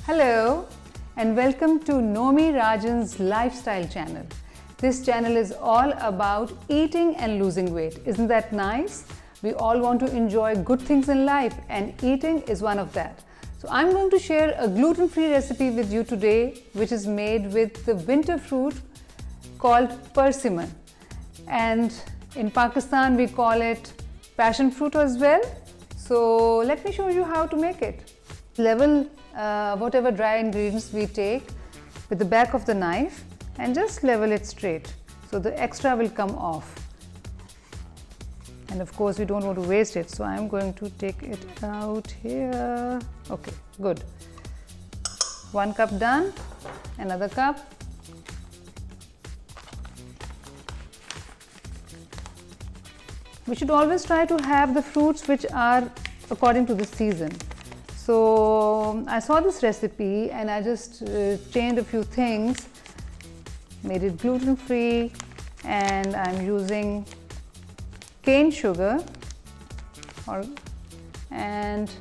Hello and welcome to Nomi Rajan's lifestyle channel. This channel is all about eating and losing weight. Isn't that nice? We all want to enjoy good things in life and eating is one of that. So I'm going to share a gluten-free recipe with you today which is made with the winter fruit called persimmon. And in Pakistan we call it passion fruit as well. So let me show you how to make it. Level whatever dry ingredients we take with the back of the knife and just level it straight so the extra will come off. And of course we don't want to waste it, so I'm going to take it out here. Okay, good. 1 cup done, another cup. We should always try to have the fruits which are according to the season. So I saw this recipe and I just changed a few things, made it gluten-free, and I'm using cane sugar and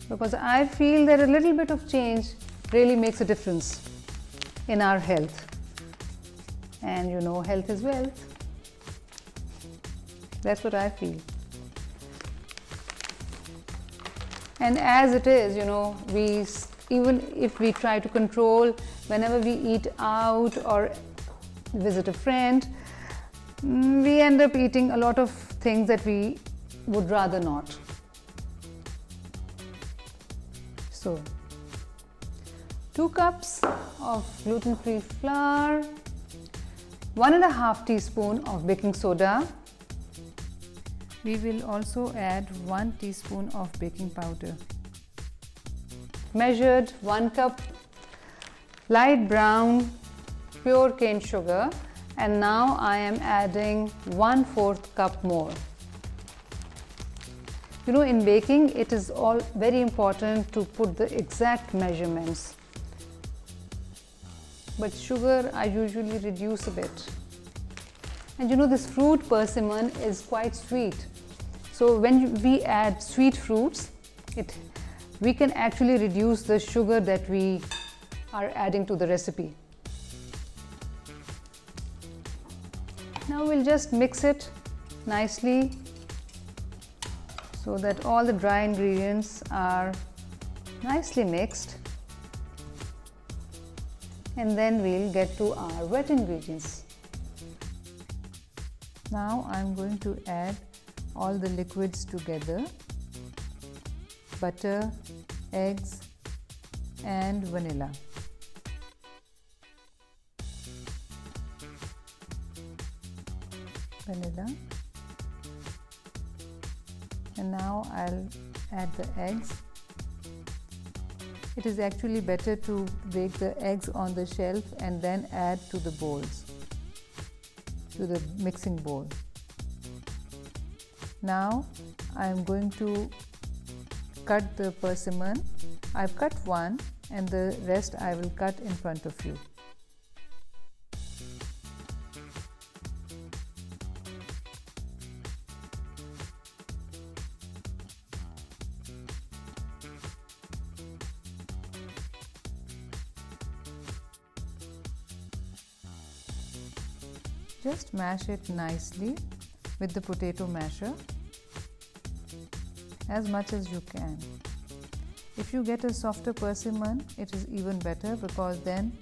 because I feel that a little bit of change really makes a difference in our health, and you know, health is wealth. That's what I feel. And as it is, you know, even if we try to control whenever we eat out or visit a friend, we end up eating a lot of things that we would rather not. So 2 cups of gluten-free flour, 1.5 teaspoon of baking soda. We will also add 1 teaspoon of baking powder. Measured 1 cup light brown pure cane sugar, and now I am adding 1/4 cup more. You know, in baking it is all very important to put the exact measurements, but sugar I usually reduce a bit. And you know, this fruit persimmon is quite sweet. So when we add sweet fruits, we can actually reduce the sugar that we are adding to the recipe. Now we'll just mix it nicely so that all the dry ingredients are nicely mixed. And then we'll get to our wet ingredients. Now I'm going to add all the liquids together: butter, eggs and vanilla. And now I'll add the eggs. It is actually better to break the eggs on the shelf and then add to the bowls, to the mixing bowl. Now I am going to cut the persimmon. I've cut one and the rest I will cut in front of you. Just mash it nicely with the potato masher as much as you can. If you get a softer persimmon, it is even better because then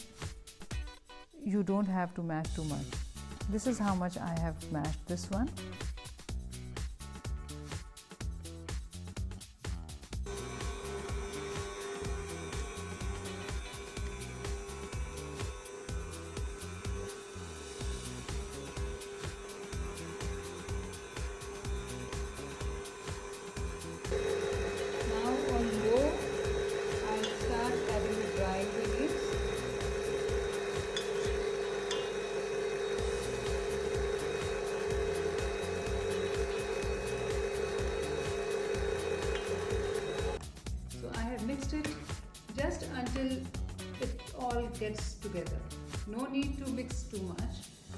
you don't have to mash too much. This is how much I have mashed this one. Mixed it just until it all gets together. No need to mix too much,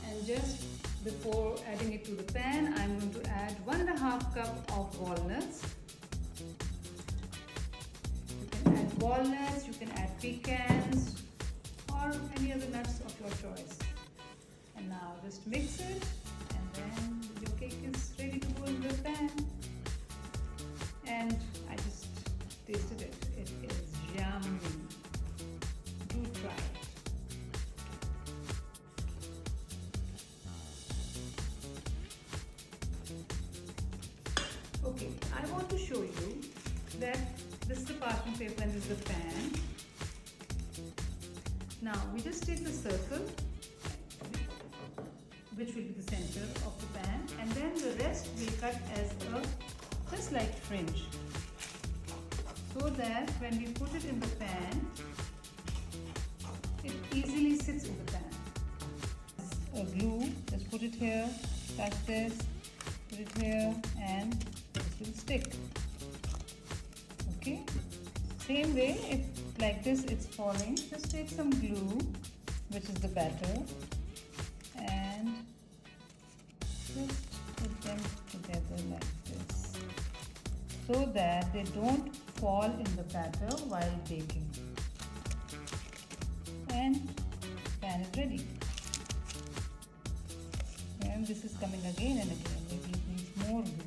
and just before adding it to the pan, I'm going to add 1.5 cup of walnuts. You can add walnuts, you can add pecans or any other nuts of your choice. And now just mix it, and then your cake is ready to go in the pan. And I just tasted it. It is yummy. Do try it. Okay, I want to show you that this is the parchment paper and this is the pan. Now we just take the circle, which will be the center of the pan, and then the rest we cut as a just like fringe, so that when we put it in the pan, it easily sits in the pan. A glue, just put it here, touch this, put it here, and this will stick. Okay, same way, if like this it's falling, just take some glue, which is the batter, and just put them together like this, so that they don't fall in the batter while baking. And pan is ready. And this is coming again and again. Maybe it needs more glue.